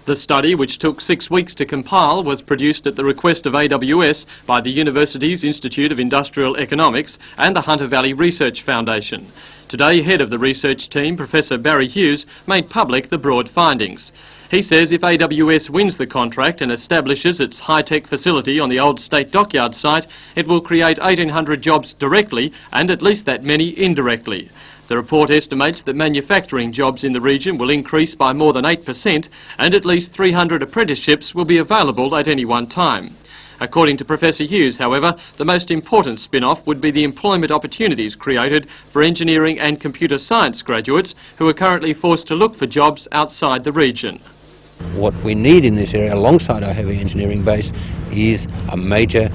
The study, which took 6 weeks to compile, was produced at the request of AWS by the university's Institute of Industrial Economics and the Hunter Valley Research Foundation. Today, head of the research team, Professor Barry Hughes, made public the broad findings. He says if AWS wins the contract and establishes its high-tech facility on the old State Dockyard site, it will create 1,800 jobs directly and at least that many indirectly. The report estimates that manufacturing jobs in the region will increase by more than 8% and at least 300 apprenticeships will be available at any one time. According to Professor Hughes, however, the most important spin-off would be the employment opportunities created for engineering and computer science graduates who are currently forced to look for jobs outside the region. What we need in this area, alongside our heavy engineering base, is a major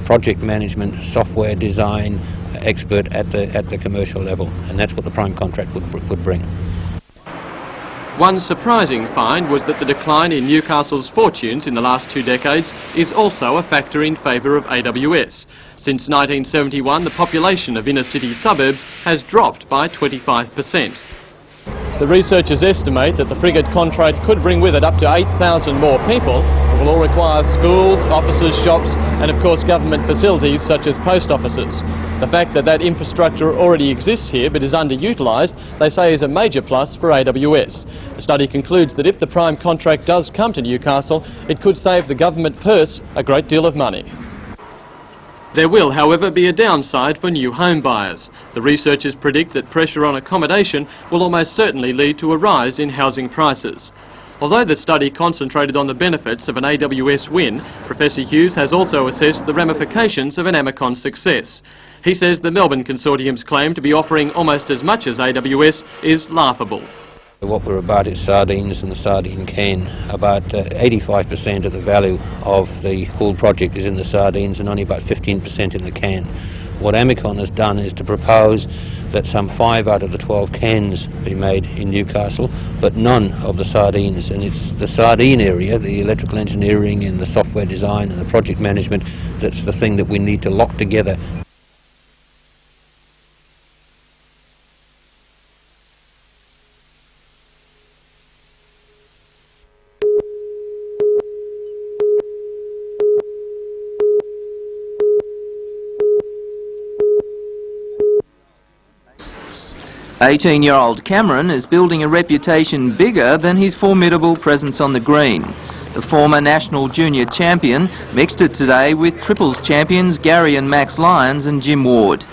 project management, software design expert at the commercial level, and that's what the prime contract would bring. One surprising find was that the decline in Newcastle's fortunes in the last 2 decades is also a factor in favour of AWS. Since 1971, the population of inner-city suburbs has dropped by 25%. The researchers estimate that the frigate contract could bring with it up to 8,000 more people. It will all require schools, offices, shops and of course government facilities such as post offices. The fact that that infrastructure already exists here but is underutilised, they say, is a major plus for AWS. The study concludes that if the prime contract does come to Newcastle, it could save the government purse a great deal of money. There will, however, be a downside for new home buyers. The researchers predict that pressure on accommodation will almost certainly lead to a rise in housing prices. Although the study concentrated on the benefits of an AWS win, Professor Hughes has also assessed the ramifications of an Amacon success. He says the Melbourne Consortium's claim to be offering almost as much as AWS is laughable. What we're about is sardines and the sardine can. About 85% of the value of the whole project is in the sardines and only about 15% in the can. What Amacon has done is to propose that some 5 out of the 12 cans be made in Newcastle, but none of the sardines. And it's the sardine area, the electrical engineering and the software design and the project management, that's the thing that we need to lock together. "18-year-old Cameron is building a reputation bigger than his formidable presence on the green. The former national junior champion mixed it today with triples champions Gary and Max Lyons and Jim Ward.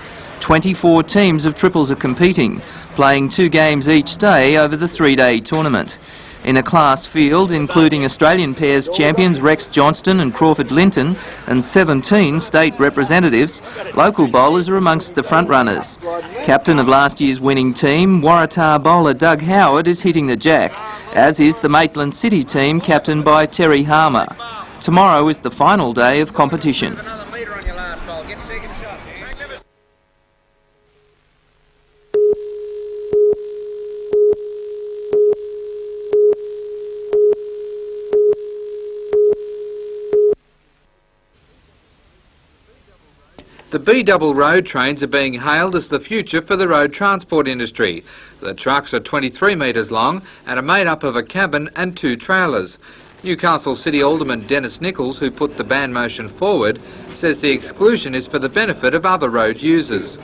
24 teams of triples are competing, playing 2 games each day over the 3-day tournament. In a class field including Australian pairs champions Rex Johnston and Crawford Linton and 17 state representatives, local bowlers are amongst the front runners. Captain of last year's winning team, Waratah bowler Doug Howard, is hitting the jack, as is the Maitland City team captained by Terry Harmer. Tomorrow is the final day of competition. The B-double road trains are being hailed as the future for the road transport industry. The trucks are 23 metres long and are made up of a cabin and 2 trailers. Newcastle City Alderman Dennis Nichols, who put the ban motion forward, says the exclusion is for the benefit of other road users.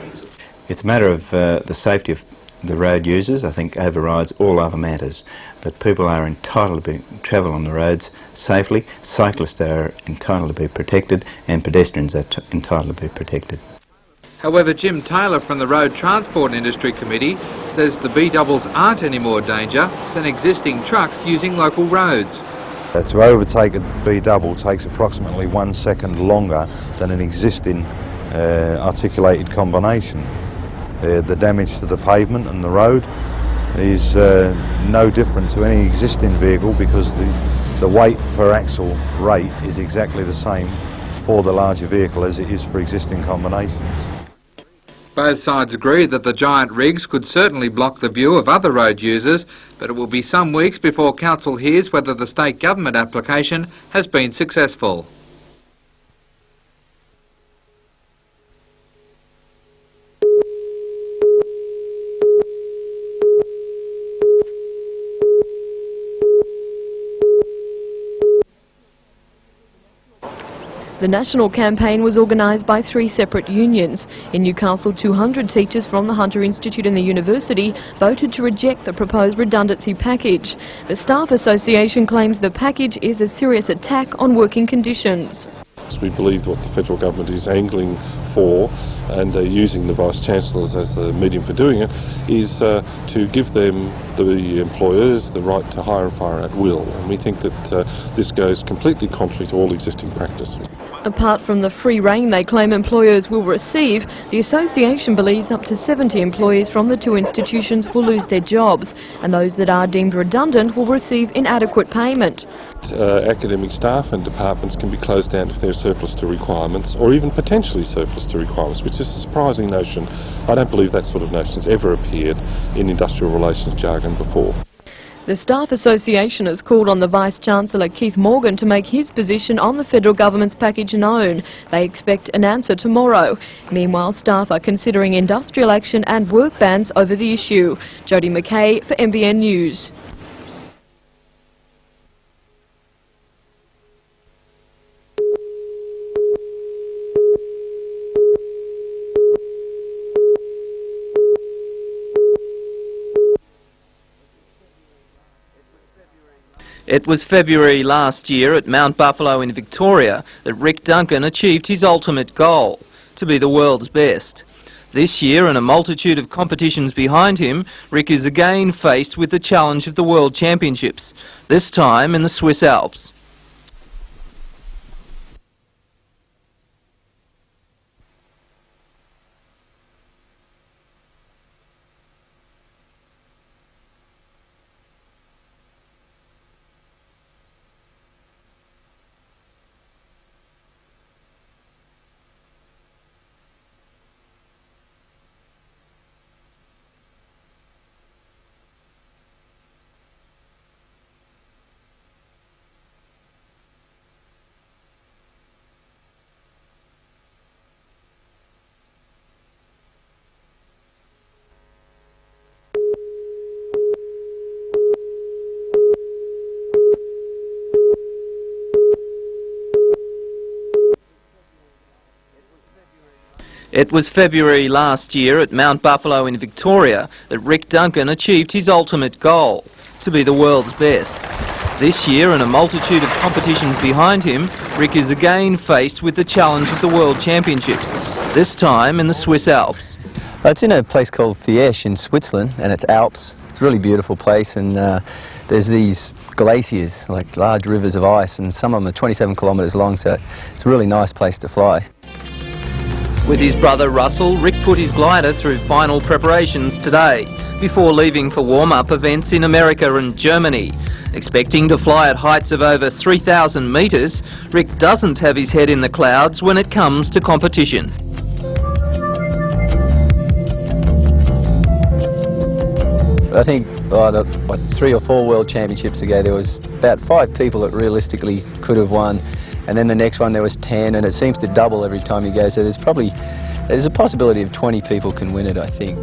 It's a matter of the safety of the road users, I think, overrides all other matters. That people are entitled to travel on the roads safely, cyclists are entitled to be protected, and pedestrians are entitled to be protected. However, Jim Taylor from the Road Transport Industry Committee says the B-doubles aren't any more danger than existing trucks using local roads. To overtake a B-double takes approximately 1 second longer than an existing articulated combination. The damage to the pavement and the road is no different to any existing vehicle because the weight per axle rate is exactly the same for the larger vehicle as it is for existing combinations. Both sides agree that the giant rigs could certainly block the view of other road users, but it will be some weeks before Council hears whether the state government application has been successful. The national campaign was organised by 3 separate unions. In Newcastle, 200 teachers from the Hunter Institute and the university voted to reject the proposed redundancy package. The Staff Association claims the package is a serious attack on working conditions. We believe what the federal government is angling for, and using the Vice-Chancellors as the medium for doing it, is to give them, the employers, the right to hire and fire at will. And we think that this goes completely contrary to all existing practice. Apart from the free rein they claim employers will receive, the association believes up to 70 employees from the 2 institutions will lose their jobs, and those that are deemed redundant will receive inadequate payment. Academic staff and departments can be closed down if they're surplus to requirements, or even potentially surplus to requirements, which is a surprising notion. I don't believe that sort of notion has ever appeared in industrial relations jargon before. The Staff Association has called on the Vice-Chancellor Keith Morgan to make his position on the federal government's package known. They expect an answer tomorrow. Meanwhile, staff are considering industrial action and work bans over the issue. Jodie McKay for NBN News. It was February last year at Mount Buffalo in Victoria that Rick Duncan achieved his ultimate goal, to be the world's best. This year, and a multitude of competitions behind him, Rick is again faced with the challenge of the World Championships, this time in the Swiss Alps. It was February last year at Mount Buffalo in Victoria that Rick Duncan achieved his ultimate goal, to be the world's best. This year, and a multitude of competitions behind him, Rick is again faced with the challenge of the World Championships, this time in the Swiss Alps. It's in a place called Fiesche in Switzerland, and it's Alps. It's a really beautiful place, and there's these glaciers, like large rivers of ice, and some of them are 27 kilometres long, so it's a really nice place to fly. With his brother Russell, Rick put his glider through final preparations today, before leaving for warm-up events in America and Germany. Expecting to fly at heights of over 3,000 metres, Rick doesn't have his head in the clouds when it comes to competition. I think 3 or 4 World Championships ago there was about 5 people that realistically could have won, and then the next one there was 10, and it seems to double every time you go, so there's a possibility of 20 people can win it, I think.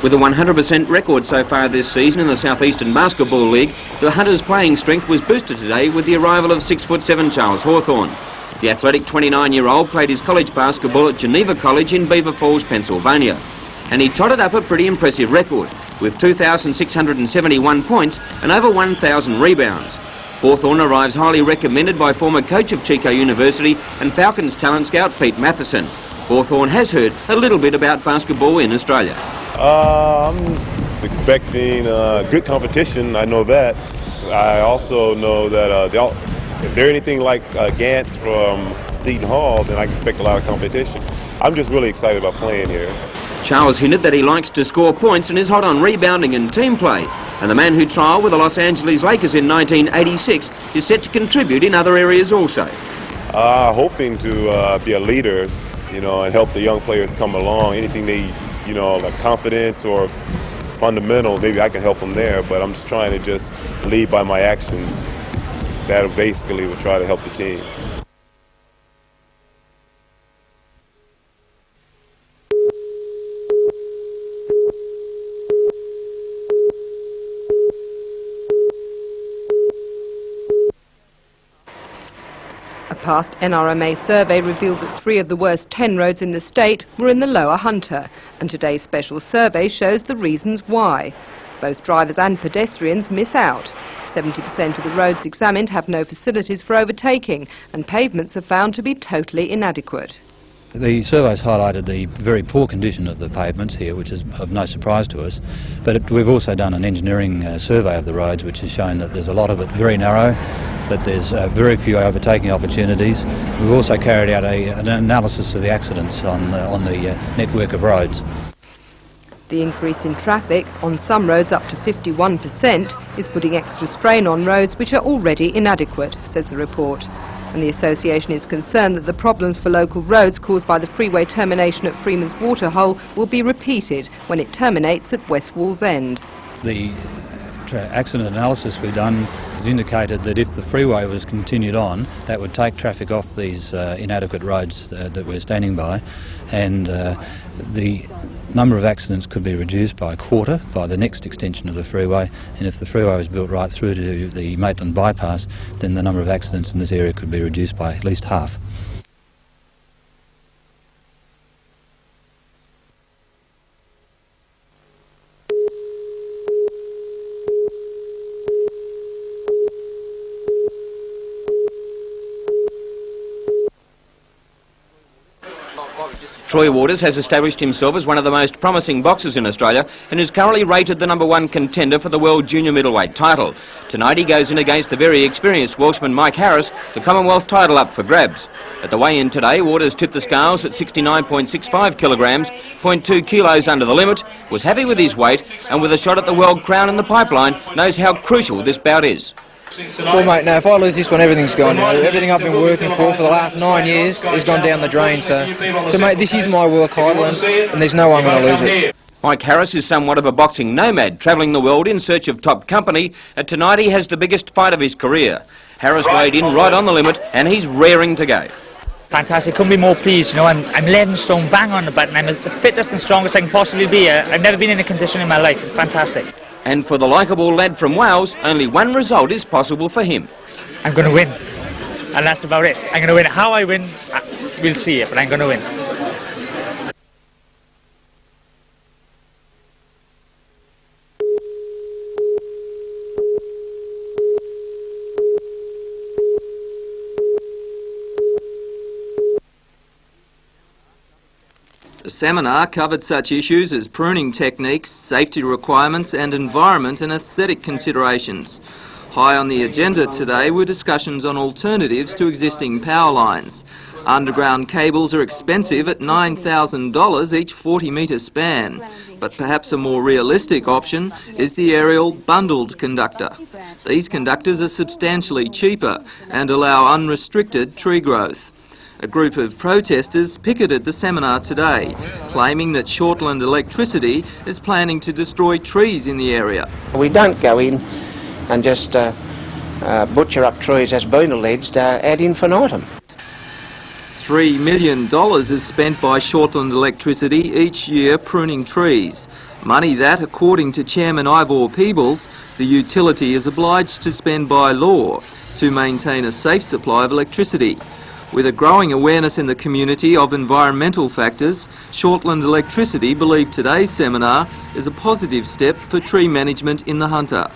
With a 100% record so far this season in the South Eastern Basketball League, the Hunters' playing strength was boosted today with the arrival of 6'7" Charles Hawthorne. The athletic 29-year-old played his college basketball at Geneva College in Beaver Falls, Pennsylvania. And he totted up a pretty impressive record, with 2,671 points and over 1,000 rebounds. Hawthorne arrives highly recommended by former coach of Chico University and Falcons talent scout Pete Matheson. Hawthorne has heard a little bit about basketball in Australia. I'm expecting good competition, I know that. I also know that if they're anything like Gantz from Seton Hall, then I can expect a lot of competition. I'm just really excited about playing here. Charles hinted that he likes to score points and is hot on rebounding and team play. And the man who trialled with the Los Angeles Lakers in 1986 is set to contribute in other areas also. Hoping to be a leader, you know, and help the young players come along. Anything they, you know, like confidence or fundamental, maybe I can help them there, but I'm just trying to just lead by my actions. That basically will try to help the team. A past NRMA survey revealed that 3 of the worst 10 roads in the state were in the Lower Hunter, and today's special survey shows the reasons why. Both drivers and pedestrians miss out. 70% of the roads examined have no facilities for overtaking, and pavements are found to be totally inadequate. The survey's highlighted the very poor condition of the pavements here, which is of no surprise to us, but we've also done an engineering survey of the roads, which has shown that there's a lot of it very narrow, that there's very few overtaking opportunities. We've also carried out an analysis of the accidents on the network of roads. The increase in traffic, on some roads up to 51%, is putting extra strain on roads which are already inadequate, says the report. And the association is concerned that the problems for local roads caused by the freeway termination at Freeman's Waterhole will be repeated when it terminates at West Wallsend. The accident analysis we've done has indicated that if the freeway was continued on, that would take traffic off these inadequate roads that we're standing by, and the number of accidents could be reduced by a quarter by the next extension of the freeway, and if the freeway was built right through to the Maitland bypass, then the number of accidents in this area could be reduced by at least half. Troy Waters has established himself as one of the most promising boxers in Australia and is currently rated the #1 contender for the World Junior Middleweight title. Tonight he goes in against the very experienced Welshman Mike Harris, the Commonwealth title up for grabs. At the weigh-in today, Waters tipped the scales at 69.65 kilograms, 0.2 kilos under the limit, was happy with his weight, and with a shot at the world crown in the pipeline, knows how crucial this bout is. Well, mate, now if I lose this one, everything's gone. You know, everything I've been working for the last 9 years has gone down the drain. So mate, this is my world title, and there's no one going to lose it. Mike Harris is somewhat of a boxing nomad, travelling the world in search of top company, and tonight he has the biggest fight of his career. Harris weighed in right on the limit, and he's raring to go. Fantastic, couldn't be more pleased. You know, I'm 11 stone bang on the button. I'm the fittest and strongest I can possibly be. I've never been in a condition in my life. Fantastic. And for the likeable lad from Wales, only one result is possible for him. I'm going to win, and that's about it. I'm going to win. How I win, we'll see it, but I'm going to win. The seminar covered such issues as pruning techniques, safety requirements and environment and aesthetic considerations. High on the agenda today were discussions on alternatives to existing power lines. Underground cables are expensive at $9,000 each 40-metre span, but perhaps a more realistic option is the aerial bundled conductor. These conductors are substantially cheaper and allow unrestricted tree growth. A group of protesters picketed the seminar today, claiming that Shortland Electricity is planning to destroy trees in the area. We don't go in and just butcher up trees as been alleged ad infinitum. $3 million is spent by Shortland Electricity each year pruning trees. Money that, according to Chairman Ivor Peebles, the utility is obliged to spend by law to maintain a safe supply of electricity. With a growing awareness in the community of environmental factors, Shortland Electricity believe today's seminar is a positive step for tree management in the Hunter.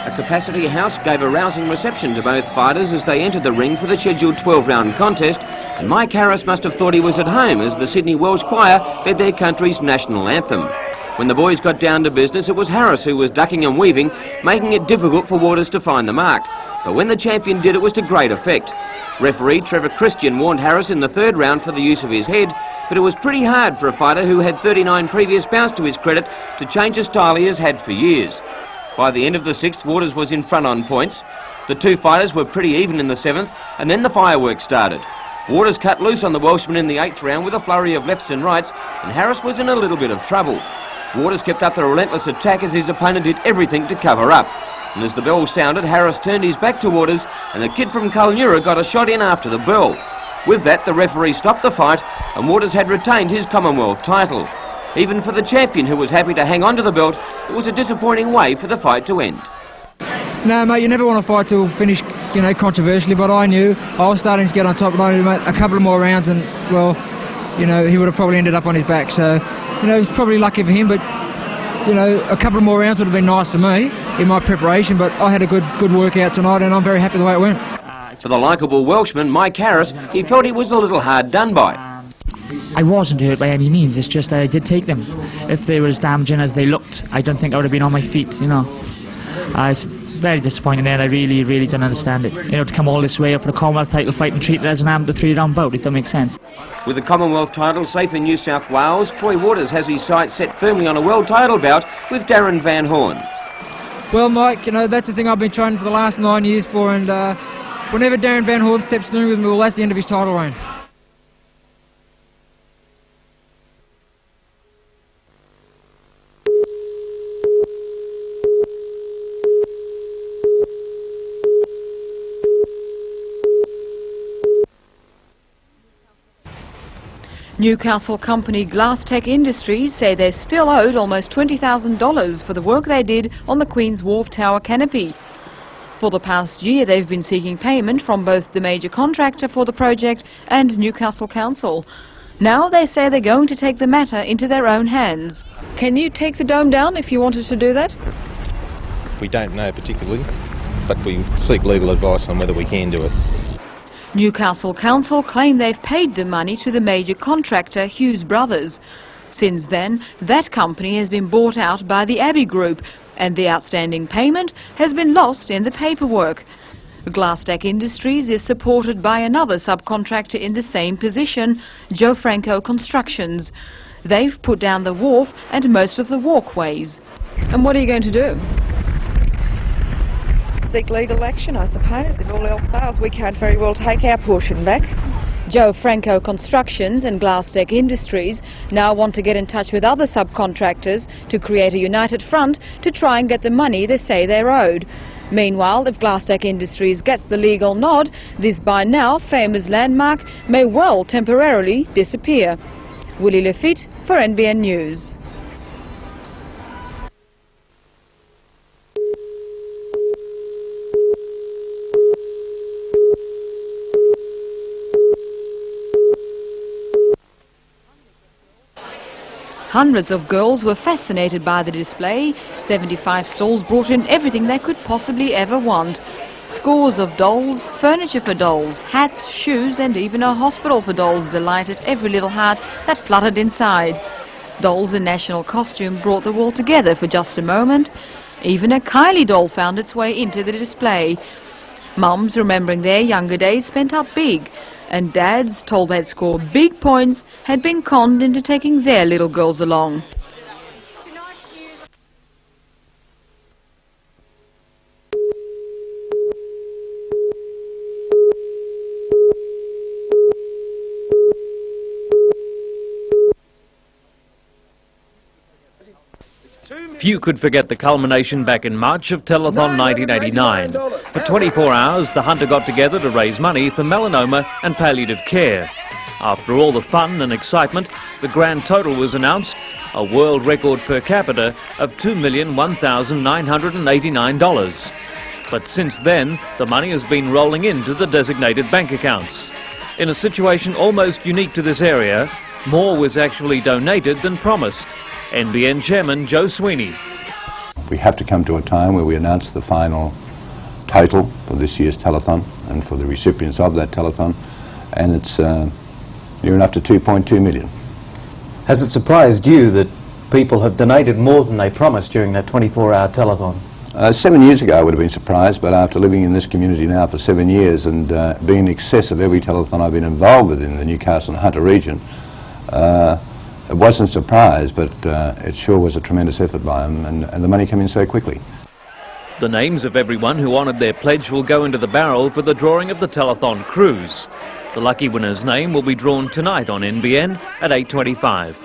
A Capacity House gave a rousing reception to both fighters as they entered the ring for the scheduled 12-round contest, and Mike Harris must have thought he was at home as the Sydney Welsh Choir led their country's national anthem. When the boys got down to business, it was Harris who was ducking and weaving, making it difficult for Waters to find the mark. But when the champion did, it was to great effect. Referee Trevor Christian warned Harris in the third round for the use of his head, but it was pretty hard for a fighter who had 39 previous bouts to his credit to change a style he has had for years. By the end of the sixth, Waters was in front on points. The two fighters were pretty even in the seventh, and then the fireworks started. Waters cut loose on the Welshman in the eighth round with a flurry of lefts and rights, and Harris was in a little bit of trouble. Waters kept up the relentless attack as his opponent did everything to cover up. And as the bell sounded, Harris turned his back to Waters, and the kid from Kulnura got a shot in after the bell. With that, the referee stopped the fight, and Waters had retained his Commonwealth title. Even for the champion, who was happy to hang on to the belt, it was a disappointing way for the fight to end. No, mate, you never want to fight till finish, you know, controversially, but I knew I was starting to get on top, and I made a couple of more rounds, and, well, you know, he would have probably ended up on his back. So, you know, it's probably lucky for him, but, you know, a couple of more rounds would have been nice to me in my preparation, but I had a good workout tonight, and I'm very happy the way it went. For the likeable Welshman, Mike Harris, he felt he was a little hard done by. I wasn't hurt by any means, it's just that I did take them. If they were as damaging as they looked, I don't think I would have been on my feet, you know. It's very disappointing there, I really don't understand it. You know, to come all this way up for the Commonwealth title fight and treat it as an amateur three-round bout, it doesn't make sense. With the Commonwealth title safe in New South Wales, Troy Waters has his sights set firmly on a world title bout with Darren Van Horn. Well, Mike, you know, that's the thing I've been training for the last 9 years for, and whenever Darren Van Horn steps through with me, well, that's the end of his title reign. Newcastle company Glasstech Industries say they're still owed almost $20,000 for the work they did on the Queen's Wharf Tower canopy. For the past year, they've been seeking payment from both the major contractor for the project and Newcastle Council. Now they say they're going to take the matter into their own hands. Can you take the dome down if you wanted to do that? We don't know particularly, but we seek legal advice on whether we can do it. Newcastle Council claim they've paid the money to the major contractor Hughes Brothers. Since then, that company has been bought out by the Abbey Group, and the outstanding payment has been lost in the paperwork. Glasstech Industries is supported by another subcontractor in the same position, Joe Franco Constructions. They've put down the wharf and most of the walkways. And what are you going to do? Seek legal action, I suppose. If all else fails, we can't very well take our portion back. Joe Franco Constructions and Glasstech Industries now want to get in touch with other subcontractors to create a united front to try and get the money they say they're owed. Meanwhile, if Glasstech Industries gets the legal nod, this by now famous landmark may well temporarily disappear. Willie Lafitte for NBN News. Hundreds of girls were fascinated by the display. 75 stalls brought in everything they could possibly ever want. Scores of dolls, furniture for dolls, hats, shoes and even a hospital for dolls delighted every little heart that fluttered inside. Dolls in national costume brought the wall together for just a moment. Even a Kylie doll found its way into the display. Mums remembering their younger days spent up big. And dads, told they'd score big points, had been conned into taking their little girls along. Few could forget the culmination back in March of Telethon 1989. For 24 hours, the Hunter got together to raise money for melanoma and palliative care. After all the fun and excitement, the grand total was announced, a world record per capita of $2,001,989. But since then, the money has been rolling into the designated bank accounts. In a situation almost unique to this area, more was actually donated than promised. NBN Chairman Joe Sweeney. We have to come to a time where we announce the final total for this year's telethon and for the recipients of that telethon, and it's near enough to 2.2 million. Has it surprised you that people have donated more than they promised during that 24-hour telethon. 7 years ago I would have been surprised, but after living in this community now for 7 years and being in excess of every telethon I've been involved with in the Newcastle and Hunter region, it wasn't a surprise, but it sure was a tremendous effort by them, and the money came in so quickly. The names of everyone who honoured their pledge will go into the barrel for the drawing of the telethon cruise. The lucky winner's name will be drawn tonight on NBN at 8:25.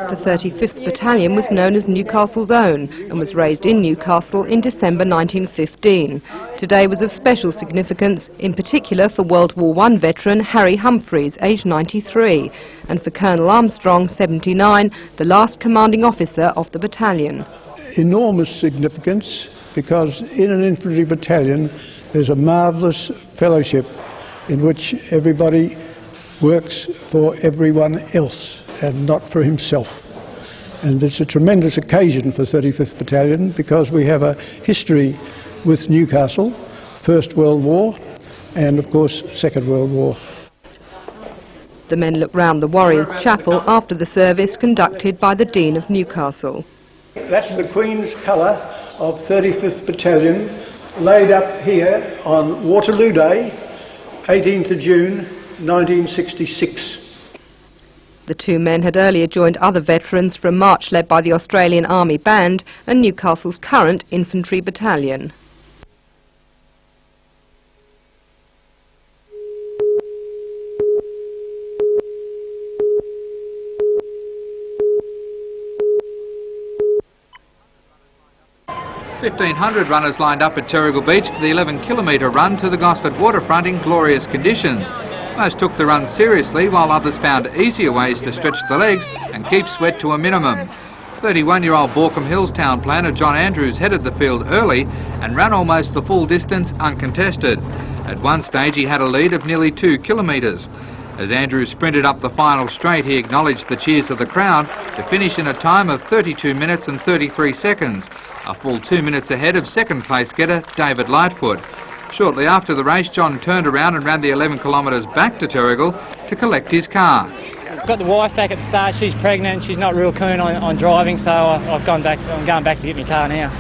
The 35th Battalion was known as Newcastle's Own and was raised in Newcastle in December 1915. Today was of special significance, in particular for World War I veteran Harry Humphreys, aged 93, and for Colonel Armstrong, 79, the last commanding officer of the battalion. Enormous significance, because in an infantry battalion there's a marvellous fellowship in which everybody works for everyone else and not for himself. And it's a tremendous occasion for 35th Battalion because we have a history with Newcastle, First World War and of course Second World War. The men look round the Warriors' Chapel after the service conducted by the Dean of Newcastle. That's the Queen's colour of 35th Battalion laid up here on Waterloo Day, 18th of June 1966. The two men had earlier joined other veterans for a march led by the Australian Army Band and Newcastle's current infantry battalion. $1,500 runners lined up at Terrigal Beach for the 11-kilometre run to the Gosford waterfront in glorious conditions. Most took the run seriously, while others found easier ways to stretch the legs and keep sweat to a minimum. 31-year-old Borkham Hills town planner John Andrews headed the field early and ran almost the full distance uncontested. At one stage he had a lead of nearly 2 kilometres. As Andrews sprinted up the final straight, he acknowledged the cheers of the crowd to finish in a time of 32 minutes and 33 seconds, a full 2 minutes ahead of second place getter David Lightfoot. Shortly after the race, John turned around and ran the 11 kilometres back to Terrigal to collect his car. I've got the wife back at the start. She's pregnant. She's not real keen on driving, so I'm going back to get my car now.